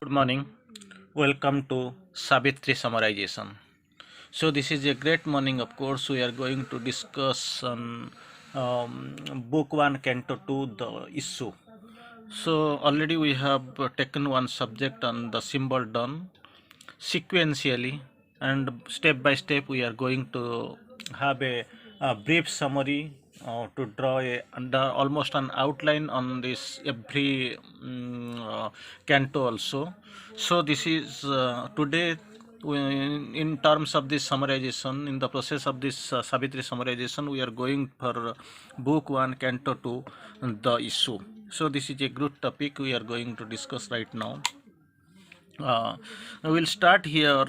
Good morning. Welcome to SAVITRI summarization. So this is a great morning. Of course, we are going to discuss on Book 1, Canto 2, the issue. So already we have taken one subject on the symbol done sequentially, and step by step we are going to have a brief summary to draw almost an outline on this every canto also. So this is today in terms of this summarization, in the process of this Savitri summarization, we are going for book 1 canto 2, the issue. So this is a good topic we are going to discuss right now. We'll start here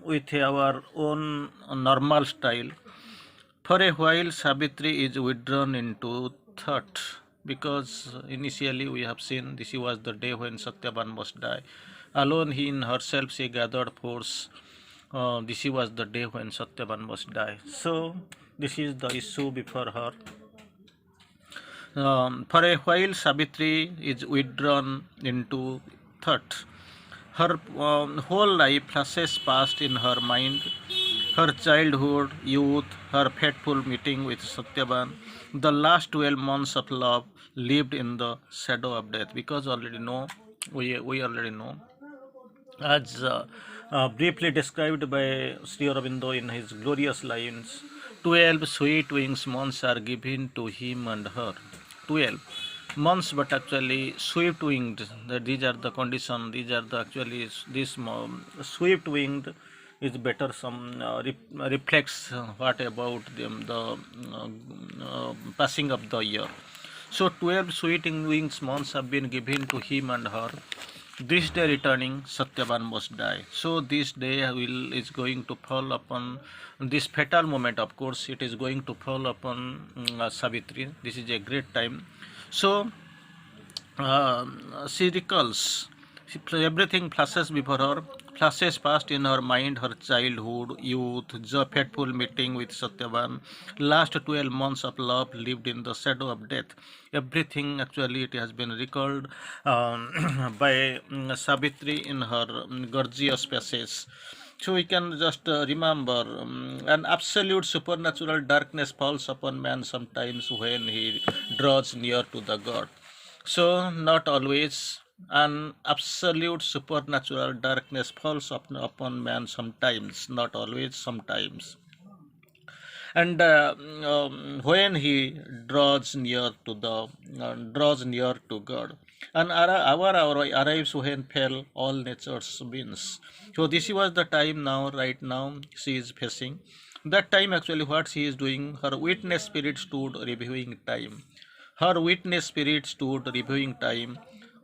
with our own normal style. For a while, Savitri is withdrawn into thought, because initially we have seen this was the day when Satyavan must die. Alone he in herself she gathered force. This was the day when Satyavan must die. So this is the issue before her. For a while, Savitri is withdrawn into thought. Her whole life flashes past in her mind, her childhood, youth, her fateful meeting with Satyavan, the last 12 months of love lived in the shadow of death. Because we already know, as briefly described by Sri Aurobindo in his glorious lines, 12 sweet wings months are given to him and her. 12 months, but actually swift winged. These are the condition. These are the actually this swift winged is better. Some reflects what about them, the passing of the year. So 12 sweet wings months have been given to him and her. This day returning, Satyavan must die. So this day is going to fall upon this fatal moment. Of course, it is going to fall upon Savitri. This is a great time. So she recalls. Everything flashes before her, flashes past in her mind, her childhood, youth, the fateful meeting with Satyavan, last 12 months of love lived in the shadow of death. Everything actually it has been recalled by Savitri in her gorgeous passage. So we can just remember an absolute supernatural darkness falls upon man sometimes when he draws near to the God. So not always. An absolute supernatural darkness falls upon man sometimes, not always, sometimes. And when he draws near to God, and our hour arrives when fell all nature's winds. So this was the time now, right now, she is facing. That time actually what she is doing, her witness spirit stood reviewing time. Her witness spirit stood reviewing time.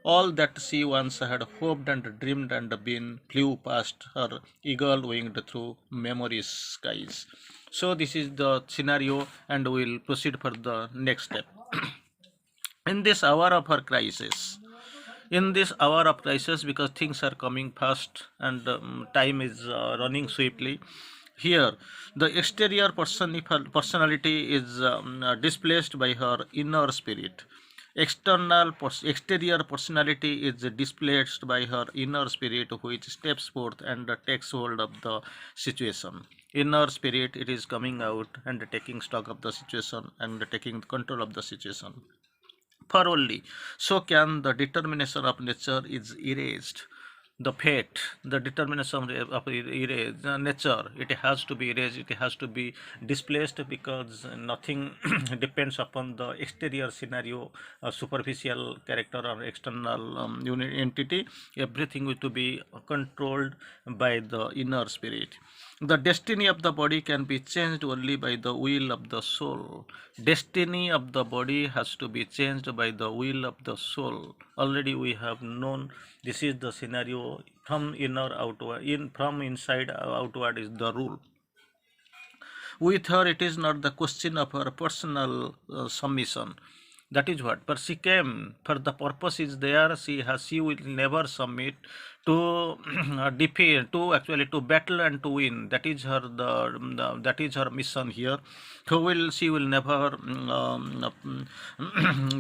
All that she once had hoped and dreamed and been flew past her eagle winged through memory's skies. So this is the scenario, and we'll proceed for the next step. In this hour of her crisis, because things are coming fast and time is running swiftly, here the exterior personality is displaced by her inner spirit. Exterior personality is displaced by her inner spirit, which steps forth and takes hold of the situation. Inner spirit, it is coming out and taking stock of the situation and taking control of the situation. For only so can the determination of nature is erased. The fate, the determination of nature, it has to be erased, it has to be displaced, because nothing depends upon the exterior scenario, superficial character or external entity. Everything will to be controlled by the inner spirit. The destiny of the body can be changed only by the will of the soul. Destiny of the body has to be changed by the will of the soul. Already we have known this is the scenario. From inner outward, from inside outward is the rule. With her, it is not the question of her personal submission. That is what. But she came for the purpose is there. She will never submit to defeat, to actually to battle and to win. That is her that is her mission here. Who will she will never.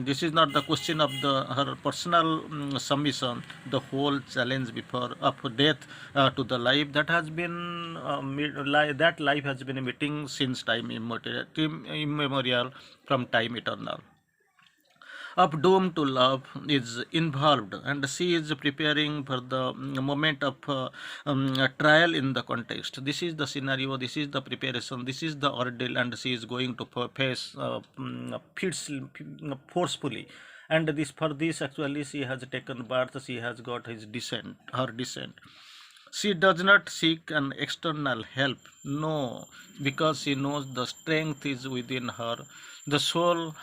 This is not the question of the her personal submission. The whole challenge before of death to the life that has been that life has been meeting since time immemorial from time eternal of doom to love is involved, and she is preparing for the moment of trial in the context. This is the scenario, this is the preparation, this is the ordeal, and she is going to face forcefully. And this for this actually she has taken birth, she has got his descent, her descent. She does not seek an external help, no, because she knows the strength is within her. The soul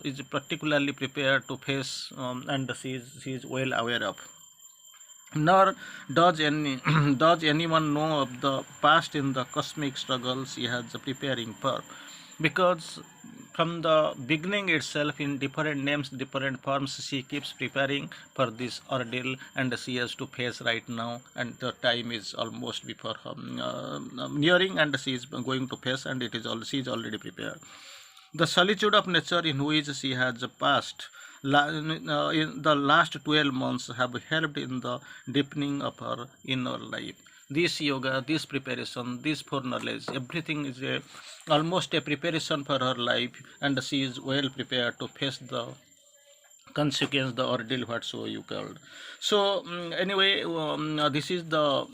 is particularly prepared to face, and she is well aware of. Nor does any does anyone know of the past in the cosmic struggle she has preparing for, because from the beginning itself, in different names, different forms, she keeps preparing for this ordeal, and she has to face right now, and the time is almost before her nearing, and she is going to face, and it is all she is already prepared. The solitude of nature in which she has passed in the last 12 months have helped in the deepening of her inner life. This yoga, this preparation, this foreknowledge, everything is almost a preparation for her life, and she is well prepared to face the consequence, the ordeal, whatso you called. So anyway, this is there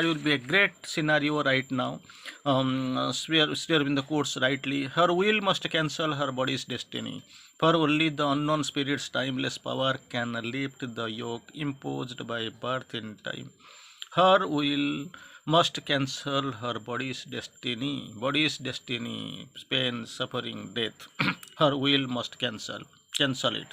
will be a great scenario right now. Sri Aurobindo quotes rightly, her will must cancel her body's destiny, for only the unknown spirit's timeless power can lift the yoke imposed by birth in time. Her will must cancel her body's destiny, pain, suffering, death. Her will must cancel it.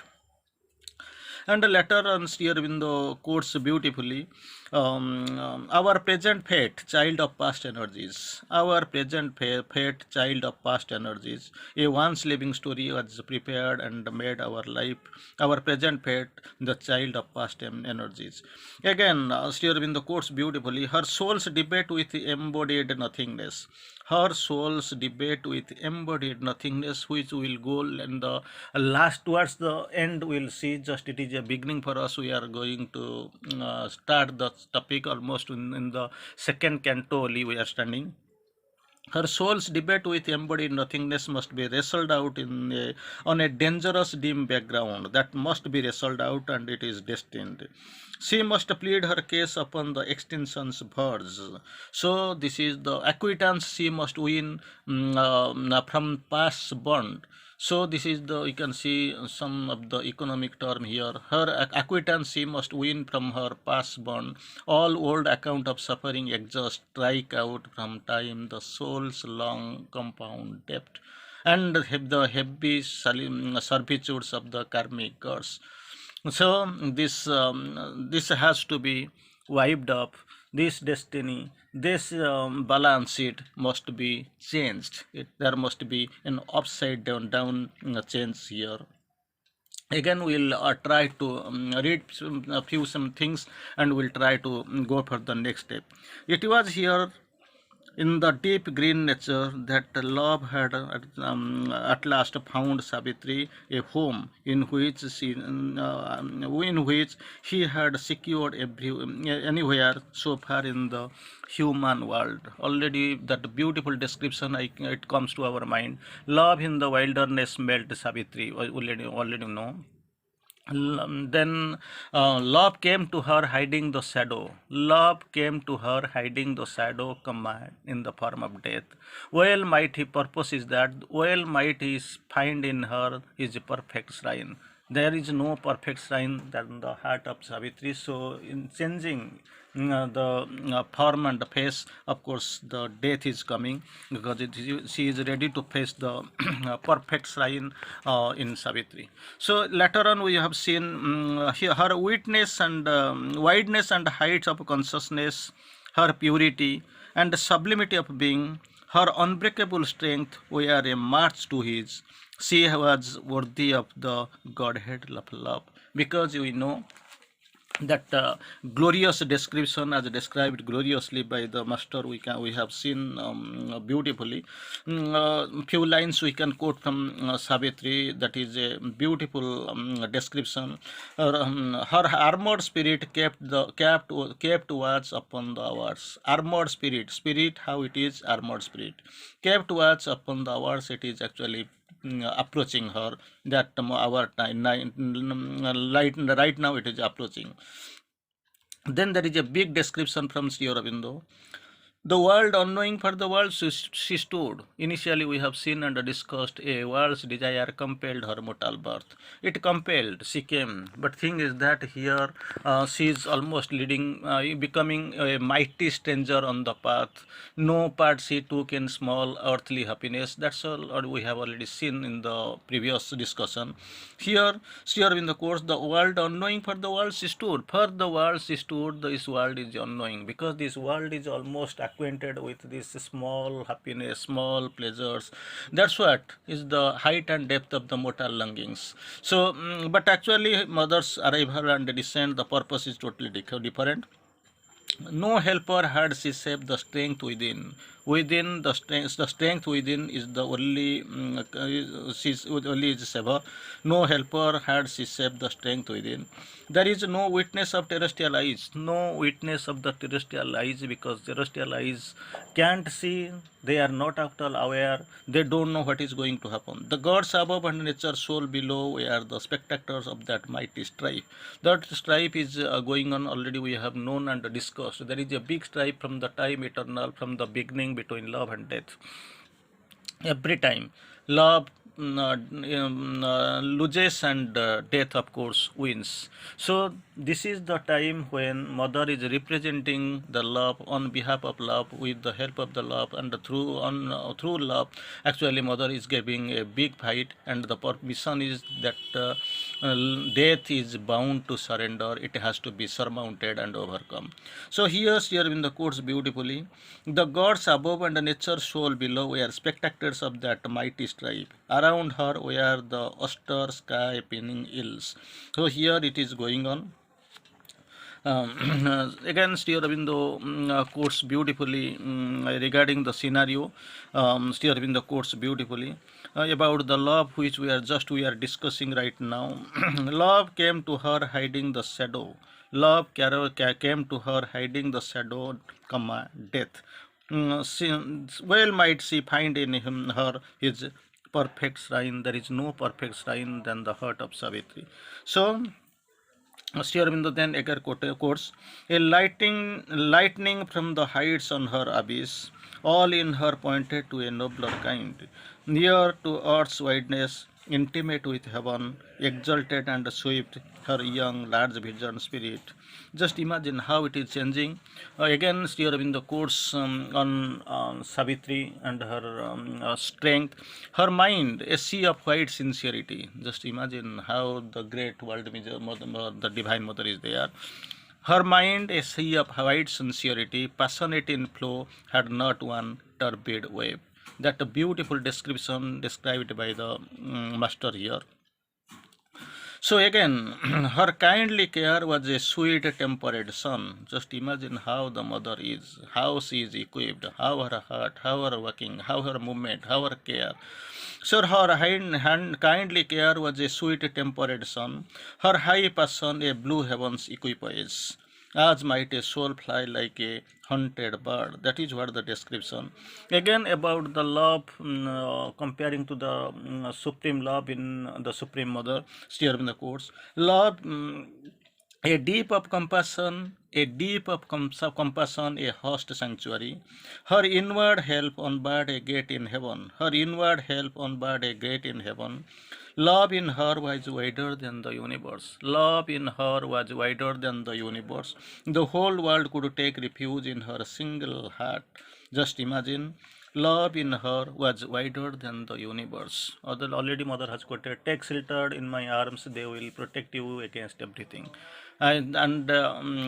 And later on, Sri Aurobindo quotes beautifully, our present fate, child of past energies. Our present fate, child of past energies. A once living story was prepared and made our life. Our present fate, the child of past energies. Again, Sri Aurobindo quotes beautifully, her soul's debate with embodied nothingness. Her soul's debate with embodied nothingness, which will go in the last towards the end. We'll see. Just it is a beginning for us. We are going to start the topic almost in the second canto only. We are standing. Her soul's debate with embodied nothingness must be wrestled out on a dangerous dim background that must be wrestled out, and it is destined. She must plead her case upon the extinction's verge. So this is the acquittance she must win from past bond. So this is the, you can see some of the economic term here. Her acquittance she must win from her past bond. All old account of suffering exhaust, strike out from time the soul's long compound debt, and the heavy servitudes of the karmic curse. So this has to be wiped up. This destiny, this balance sheet must be changed. There must be an upside down change here. Again, we'll try to read a few some things, and we'll try to go for the next step. It was here in the deep green nature that love had at last found Savitri a home in which he had secured anywhere so far in the human world. Already that beautiful description it comes to our mind. Love in the wilderness melt Savitri. Already know. Then love came to her hiding the shadow. Love came to her hiding the shadow command in the form of death. Well might he purpose is that, well might he find in her his perfect shrine. There is no perfect shrine than the heart of Savitri. So in changing the form and the face, of course the death is coming, because she is ready to face the perfect shrine in Savitri. So later on we have seen her witness and wideness and heights of consciousness, her purity and sublimity of being, Her unbreakable strength were a match to his. She was worthy of the Godhead of love. Because we know that glorious description as described gloriously by the master, we have seen beautifully. Few lines we can quote from Savitri, that is a beautiful description. Her armored spirit kept watch upon the hours. Armored spirit, how it is armored spirit, kept watch upon the hours. It is actually approaching her, that our time right now it is approaching. Then there is a big description from Sri Aurobindo. The world unknowing for the world she stood. Initially we have seen and discussed a world's desire compelled her mortal birth. It compelled, she came. But thing is that here she is almost leading, becoming a mighty stranger on the path. No part she took in small earthly happiness. That's all we have already seen in the previous discussion. Here, Sri Aurobindo quotes, the world unknowing for the world she stood. For the world she stood, this world is unknowing, because this world is almost acquainted with this small happiness, small pleasures. That's what is the height and depth of the mortal longings. So, but actually, mother's arrival and descent, the purpose is totally different. No helper had she save the strength within. Within the strength within is the only she's only is saver. No helper had she saved the strength within. There is no witness of terrestrial eyes. No witness of the terrestrial eyes, because terrestrial eyes can't see. They are not at all aware. They don't know what is going to happen. The gods above and nature soul below are the spectators of that mighty strife. That strife is going on already. We have known and discussed. There is a big strife from the time eternal, from the beginning, between love and death. Every time love loses, and death of course wins. So this is the time when mother is representing the love on behalf of love, with the help of the love, and through love actually mother is giving a big fight, and the mission is that death is bound to surrender. It has to be surmounted and overcome. So here in the quotes beautifully, the gods above and nature soul below were spectators of that mighty strife. Around her were the austere sky pinning hills. So here it is going on. Again, Sri Aurobindo quotes beautifully regarding the scenario. Sri Aurobindo quotes beautifully about the love which we are discussing right now. Love came to her hiding the shadow. Love came to her hiding the shadow, death. Well might she find in her his perfect shrine. There is no perfect shrine than the heart of Savitri. So Sri Aurobindo then again quotes, a lightning from the heights on her abyss, all in her pointed to a nobler kind, near to earth's wideness, intimate with heaven, exalted and swift, her young large vision spirit. Just imagine how it is changing. Again, Sri Aurobindo quotes on Savitri and her strength. Her mind, a sea of white sincerity. Just imagine how the great world mother, the divine mother is there. Her mind, a sea of white sincerity, passionate in flow, had not one turbid wave. That a beautiful description described by the master here. So again, her kindly care was a sweet tempered son. Just imagine how the mother is, how she is equipped, how her heart, how her working, how her movement, how her care. So her kindly care was a sweet tempered son. Her high passion a blue heaven's equipoise. As might a soul fly like a hunted bird. That is what the description. Again about the love, comparing to the supreme love in the Supreme Mother, still in the quotes. Love, a deep of compassion, a host sanctuary. Her inward help unbarred a gate in heaven. Her inward help unbarred a gate in heaven. Love in her was wider than the universe. Love in her was wider than the universe. The whole world could take refuge in her single heart. Just imagine. Love in her was wider than the universe. Already mother has quoted, take shelter in my arms, they will protect you against everything. And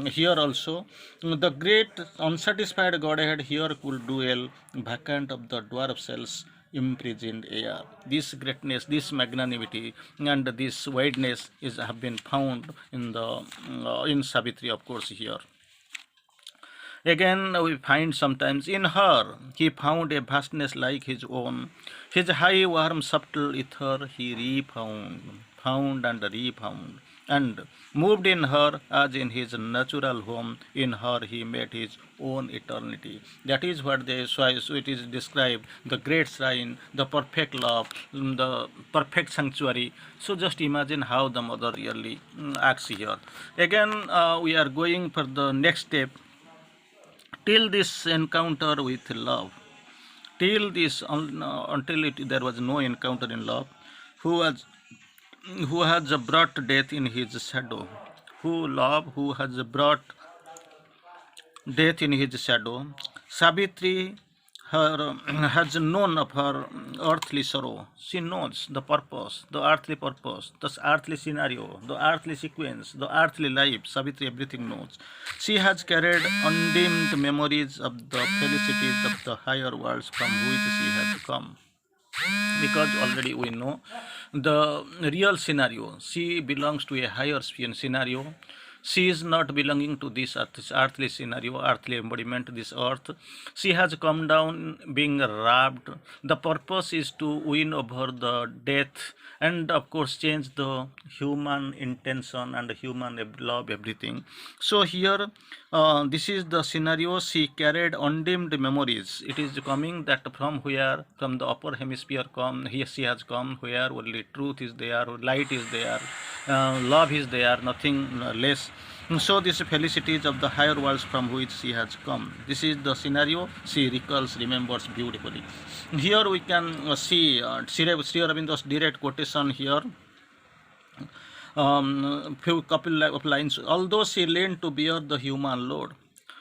here also, the great unsatisfied Godhead here could dwell vacant of the dwarf cells imprisoned air. This greatness, this magnanimity, and this wideness is have been found in the in Savitri, of course. Here again, we find sometimes in her he found a vastness like his own. His high, warm, subtle ether he found and refound, and moved in her as in his natural home. In her he met his own eternity. That is what they so it is described, the great shrine, the perfect love, the perfect sanctuary. So just imagine how the mother really acts here. Again, we are going for the next step. Till this encounter with love, till this until there was no encounter in love, who was who has brought death in his shadow, who has brought death in his shadow. Savitri her has known of her earthly sorrow. She knows the purpose, the earthly scenario, the earthly sequence, the earthly life. Savitri everything knows. She has carried undimmed memories of the felicities of the higher worlds from which she has come, because already we know the real scenario. She belongs to a higher scenario. She is not belonging to this earthly scenario, earthly embodiment, this earth. She has come down being wrapped. The purpose is to win over the death and, of course, change the human intention and human love, everything. So here, this is the scenario. She carried undimmed memories. It is coming that from where, from the upper hemisphere, here she has come, where only truth is there, light is there, love is there, nothing less. So these felicities of the higher worlds from which she has come. This is the scenario she recalls, remembers beautifully. Here we can see Sri Aurobindo's direct quotation here. Few couple of lines. Although she learned to bear the human load,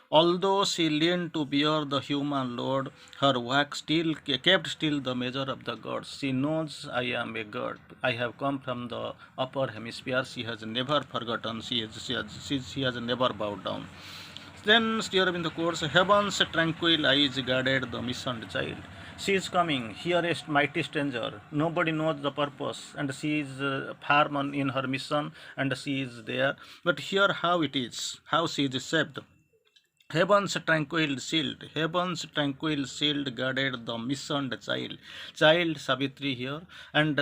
although she learned to bear the human load, her work still kept still the measure of the gods. She knows, I am a god. I have come from the upper hemisphere. She has never forgotten. She has never bowed down. Then Sri Aurobindo quotes, heaven's tranquil eyes guarded the missioned child. She is coming, here a mighty stranger. Nobody knows the purpose, and she is far in her mission, and she is there. But here how it is, how she is saved. Heaven's tranquil shield guarded the missioned child Savitri here, and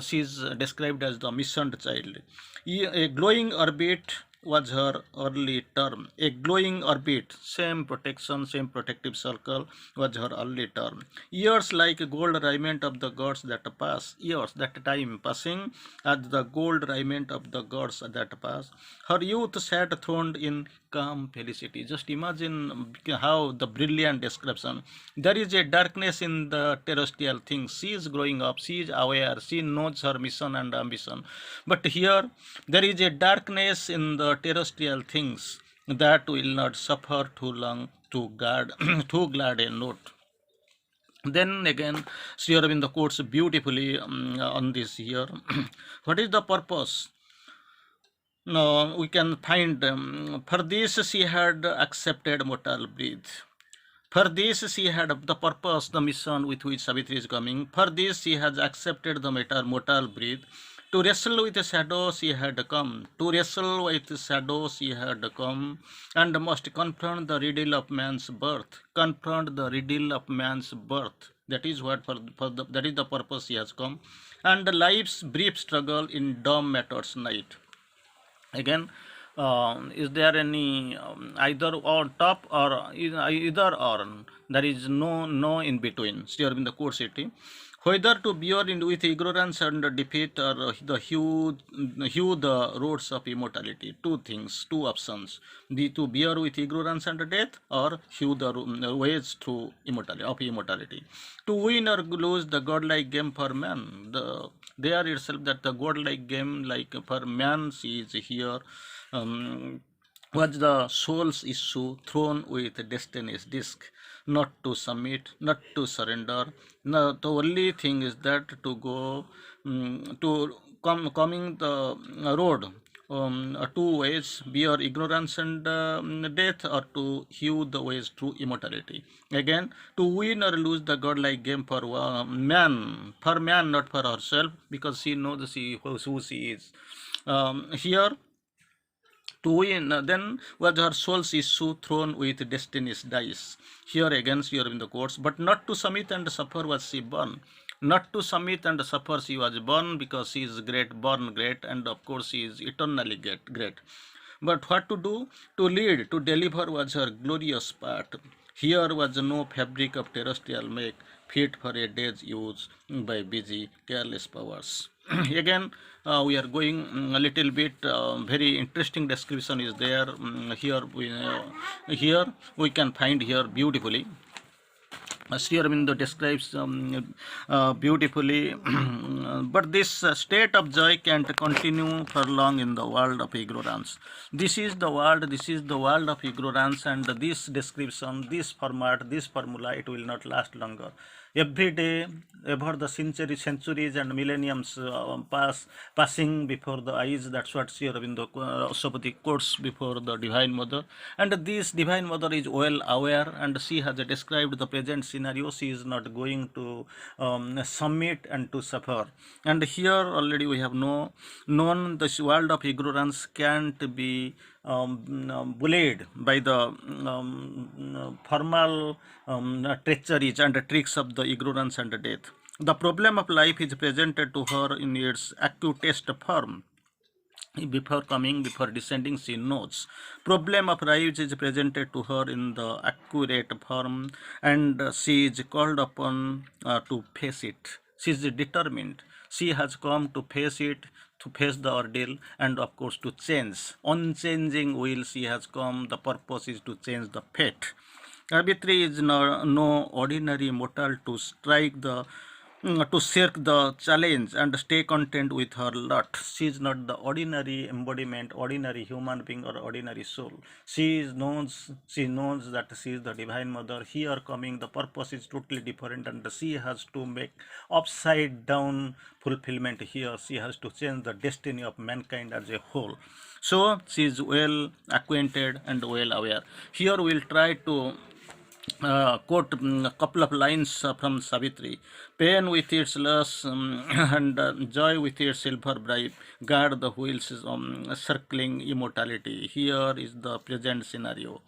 she is described as the missioned child. A glowing orbit was her early term. A glowing orbit, same protection, same protective circle was her early term. Years like gold raiment of the gods that pass, years, that time passing as the gold raiment of the gods that pass. Her youth sat throned in calm felicity. Just imagine how the brilliant description. There is a darkness in the terrestrial things. She is growing up, she is aware, she knows her mission and ambition. But here there is a darkness in the terrestrial things that will not suffer too long to guard too glad a note. Then again, Sri Aurobindo quotes beautifully on this here. What is the purpose? No, we can find for this she had accepted mortal breath. For this she had the purpose, the mission with which Savitri is coming. For this she has accepted the mortal breath. To wrestle with the shadow she had come. To wrestle with the shadow she had come, and must confront the riddle of man's birth. Confront the riddle of man's birth. That is what that is the purpose she has come. And life's brief struggle in dumb matter's night. Again, is there any either or top or either or? There is no in between. Still in the core city, whether to bear in with ignorance and defeat, or the hew the roads of immortality. Two things, two options: the to bear with ignorance and death, or hew the ways to immortality. To win or lose the godlike game for man, there itself that the godlike game, like for man, she is here, was the soul's issue thrown with destiny's disk, not to submit, not to surrender. No, the only thing is that to go, to coming the road, two ways, bear ignorance and death, or to hew the ways through immortality. Again, to win or lose the godlike game for man, not for herself, because she knows who she is. Here, to win, then was her soul's issue thrown with destiny's dice. Here again, here in the courts, but not to submit and suffer was she born. Not to submit and suffer she was born, because she is great, born great, and of course she is eternally great. But what to do? To lead, to deliver was her glorious part. Here was no fabric of terrestrial make, fit for a day's use by busy, careless powers. Again, we are going a little bit, very interesting description is there. Here we can find here beautifully. Sri Aurobindo describes beautifully, but this state of joy can't continue for long in the world of ignorance. This is the world of ignorance, and this description, this format, this formula, it will not last longer. Every day, ever the centuries and millenniums passing before the eyes. That's what Sri Aurobindo Sabati quotes before the Divine Mother. And this Divine Mother is well aware, and she has described the present scenario. She is not going to submit and to suffer. And here already we have known this world of ignorance can't be bullied by the formal treacheries and tricks of the ignorance and death. The problem of life is presented to her in its acutest form. Before descending, she knows. Problem of life is presented to her in the accurate form, and she is called upon to face it. She is determined. She has come to face it, to face the ordeal, and of course to change. Unchanging will she has come. The purpose is to change the fate. Savitri is no ordinary mortal to strike the to shirk the challenge and stay content with her lot. She is not the ordinary embodiment, ordinary human being or ordinary soul. She knows that she is the Divine Mother. Here coming, the purpose is totally different, and she has to make upside down fulfillment here. She has to change the destiny of mankind as a whole. So she is well acquainted and well aware. Here we will try to quote a couple of lines from Savitri. Pain with its loss and joy with its silver bribe, guard the wheels circling immortality. Here is the present scenario.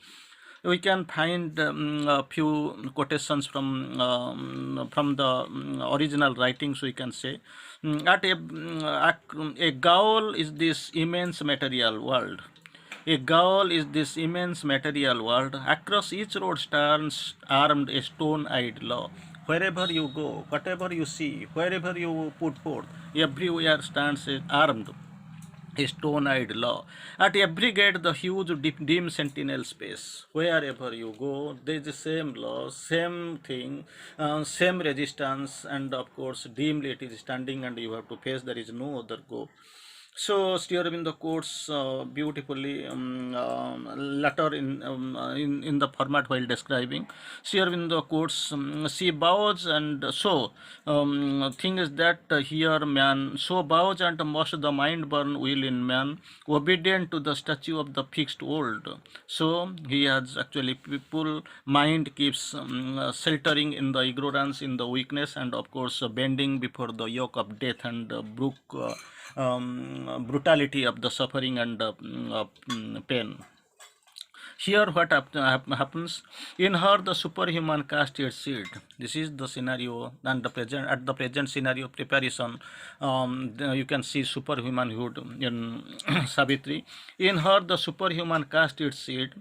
We can find a few quotations from the original writings. We can say, at a goal is this immense material world. A goal is this immense material world. Across each road stands armed a stone-eyed law. Wherever you go, whatever you see, wherever you put forth, everywhere stands armed a stone-eyed law. At every gate, the huge dim sentinel space. Wherever you go, there is the same law, same thing, same resistance, and of course, dimly it is standing, and you have to face. There is no other go. So Sri Aurobindo quotes beautifully later in the format while describing. Sri Aurobindo quotes, she bows, and so thing is that here man so bows and must the mind burn will in man, obedient to the statue of the fixed world. So he has actually people mind keeps sheltering in the ignorance, in the weakness, and of course bending before the yoke of death and brutality of the suffering and pain. Here what happens, in her the superhuman cast its seed. This is the scenario, and at the present scenario preparation, you can see superhumanhood in Savitri. In her the superhuman cast its seed,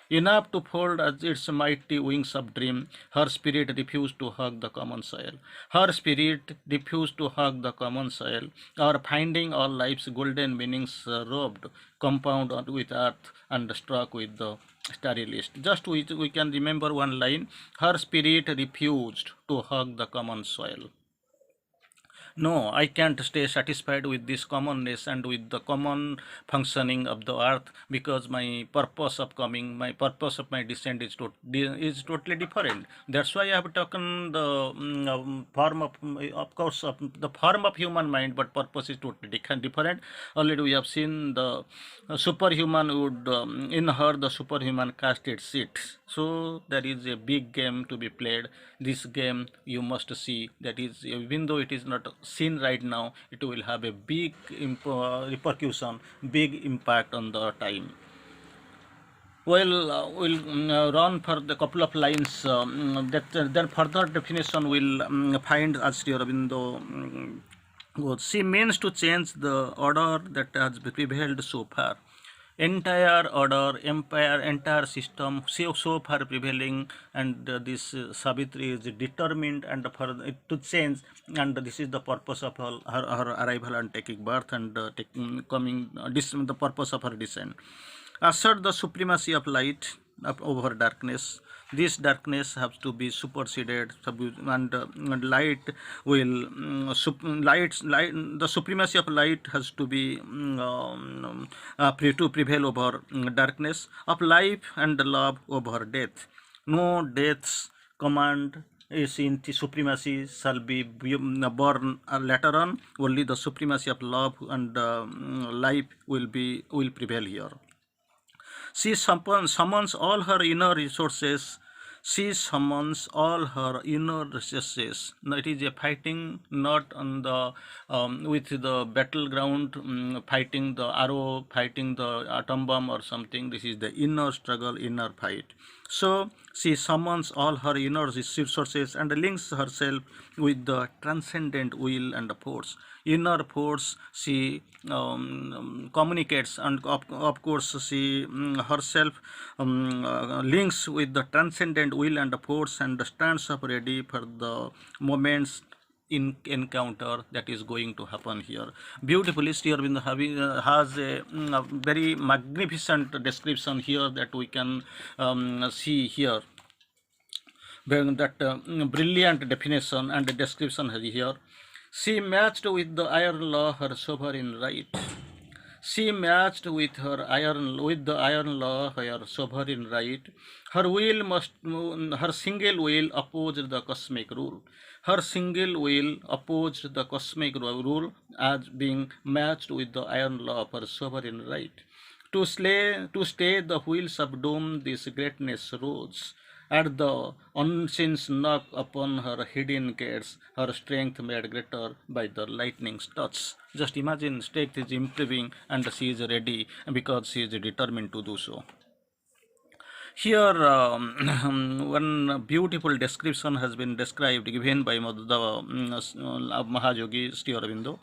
enough to fold as its mighty wings of dream. Her spirit refused to hug the common soil. Her spirit refused to hug the common soil, or finding all life's golden meanings robbed, compound with earth and struck with the starry list. Just we can remember one line: her spirit refused to hug the common soil. No, I can't stay satisfied with this commonness and with the common functioning of the earth, because my purpose of my descent is totally different. That's why I have taken the form of course, of the form of human mind, but purpose is totally different. Already we have seen the superhuman would in her the superhuman cast its seat. So there is a big game to be played. This game you must see, that is, even though it is not seen right now, it will have a big repercussion, big impact on the time. Well, we'll run for the couple of lines. That then further definition will find as Sri Aurobindo she means to change the order that has prevailed so far. Entire order, empire, entire system so far prevailing, and this Savitri is determined and for it to change, and this is the purpose of her arrival and taking birth and the purpose of her descent. Assert the supremacy of light over darkness. This darkness has to be superseded, and light will the supremacy of light has to be to prevail over darkness, of life and love over death. No death's command is in the supremacy shall be born later on. Only the supremacy of love and life will prevail here. She summons all her inner resources. She summons all her inner resources. Now it is a fighting not on the with the battleground, fighting the arrow, fighting the atom bomb or something. This is the inner struggle, inner fight. So she summons all her inner resources and links herself with the transcendent will and force. Inner force she communicates, and of course she herself links with the transcendent will and force, and stands up ready for the moments in encounter that is going to happen here. Beautifully, Sri Aurobindo has a very magnificent description here that we can see here. That brilliant definition and description here. She matched with the iron law her sovereign right. She matched with the iron law her sovereign right. Her single will opposed the cosmic rule. Her single will opposed the cosmic rule as being matched with the iron law of her sovereign right. To stay the wheels of doom, this greatness rose. At the unseen knock upon her hidden gates, her strength made greater by the lightning's touch. Just imagine, strength is improving and she is ready because she is determined to do so. Here, one beautiful description has been given by the Mahayogi Sri Aurobindo.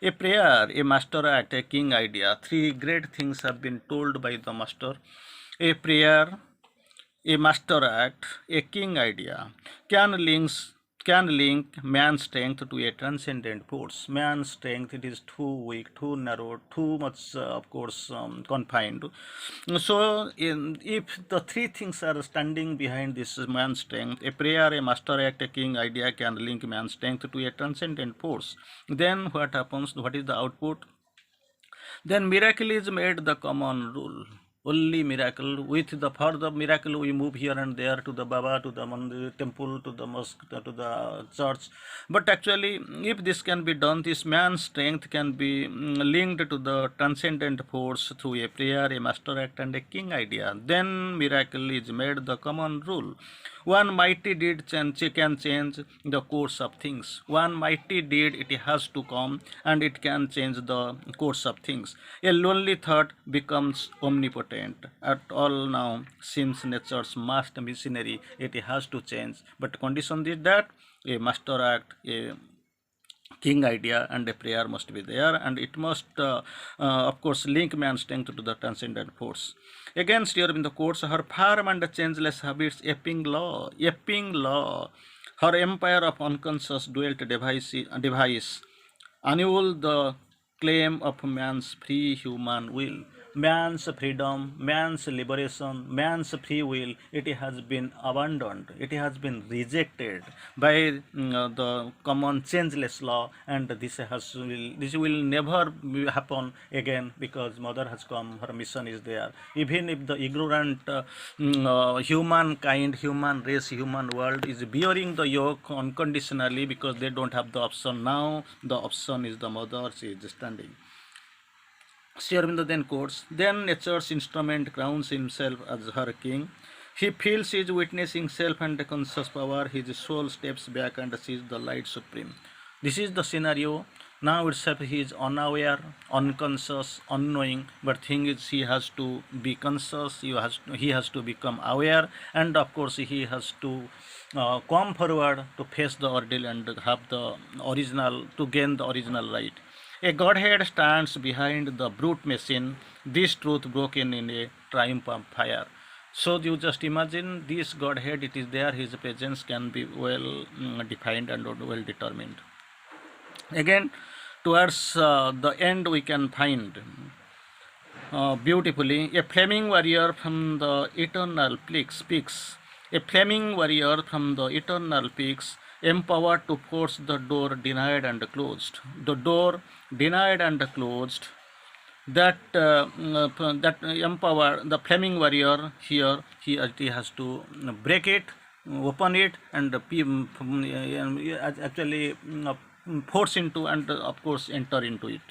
A prayer, a master act, a king idea. Three great things have been told by the master. A prayer, a master act, a king idea can link man's strength to a transcendent force. Man's strength, it is too weak, too narrow, too much, of course, confined. So, if the three things are standing behind this man's strength, a prayer, a master act, a king idea can link man's strength to a transcendent force. Then what happens? What is the output? Then miracle is made the common rule. Only miracle. With the further miracle, we move here and there to the Baba, to the temple, to the mosque, to the church. But actually, if this can be done, this man's strength can be linked to the transcendent force through a prayer, a master act, and a king idea. Then miracle is made the common rule. One mighty deed can change the course of things. One mighty deed, it has to come, and it can change the course of things. A lonely thought becomes omnipotent. At all now, since nature's master machinery, it has to change. But condition is that a master act, a king idea, and a prayer must be there, and it must of course link man's strength to the transcendent force. Again, Sri Aurobindo quotes her firm and changeless habits, epping law, her empire of unconscious dwelt device annul the claim of man's free human will. man's freedom, man's liberation, man's free will, it has been abandoned, it has been rejected by the common changeless law, and this will never happen again, because mother has come, her mission is there. Even if the ignorant humankind, human race, human world is bearing the yoke unconditionally because they don't have the option, now the option is the mother, she is standing. Sri Aurobindo then quotes, then nature's instrument crowns himself as her king. He feels his witnessing self and conscious power. His soul steps back and sees the light supreme. This is the scenario. Now itself he is unaware, unconscious, unknowing, but thing is he has to be conscious, he has to become aware, and of course he has to come forward to face the ordeal and have the original, to gain the original light. A Godhead stands behind the brute machine, this truth broken in a triumph of fire. So you just imagine this Godhead, it is there, his presence can be well defined and well determined. Again, towards the end we can find beautifully, a flaming warrior from the eternal peaks speaks. A flaming warrior from the eternal peaks, empowered to force the door denied and closed. The door denied and closed, that empower the flaming warrior here, he has to break it, open it, and actually force into, and of course enter into it.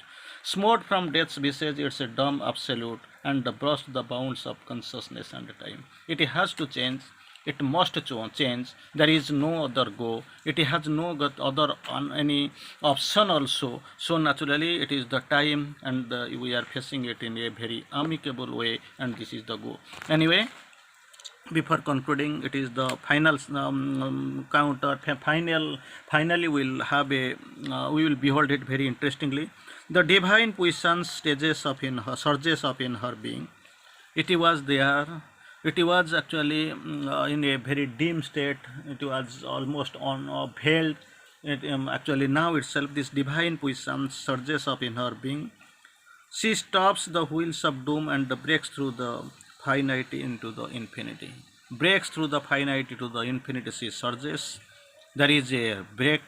Smote from death's visage, it's a dumb absolute, and burst the bounds of consciousness and time. It has to change. It must change. There is no other go. It has no other any option also. So naturally, it is the time, and we are facing it in a very amicable way, and this is the go. Anyway, before concluding, it is the final counter. Finally, we'll have a we will behold it very interestingly. The divine puissance stages up in her, surges up in her being. It was there. It was actually in a very dim state. It was almost veiled. Actually, now itself, this divine puissance surges up in her being. She stops the wheels of doom and breaks through the finity into the infinity. Breaks through the finity to the infinity. She surges. There is a great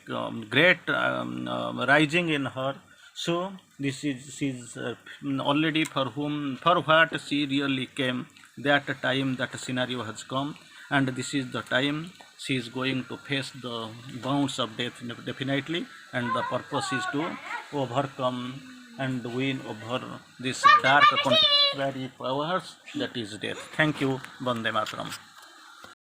rising in her. So this is she's already for what she really came. That time, that scenario has come, and this is the time she is going to face the bounds of death definitely, and the purpose is to overcome and win over this dark contrary powers, that is death. Thank you. Vande Mataram.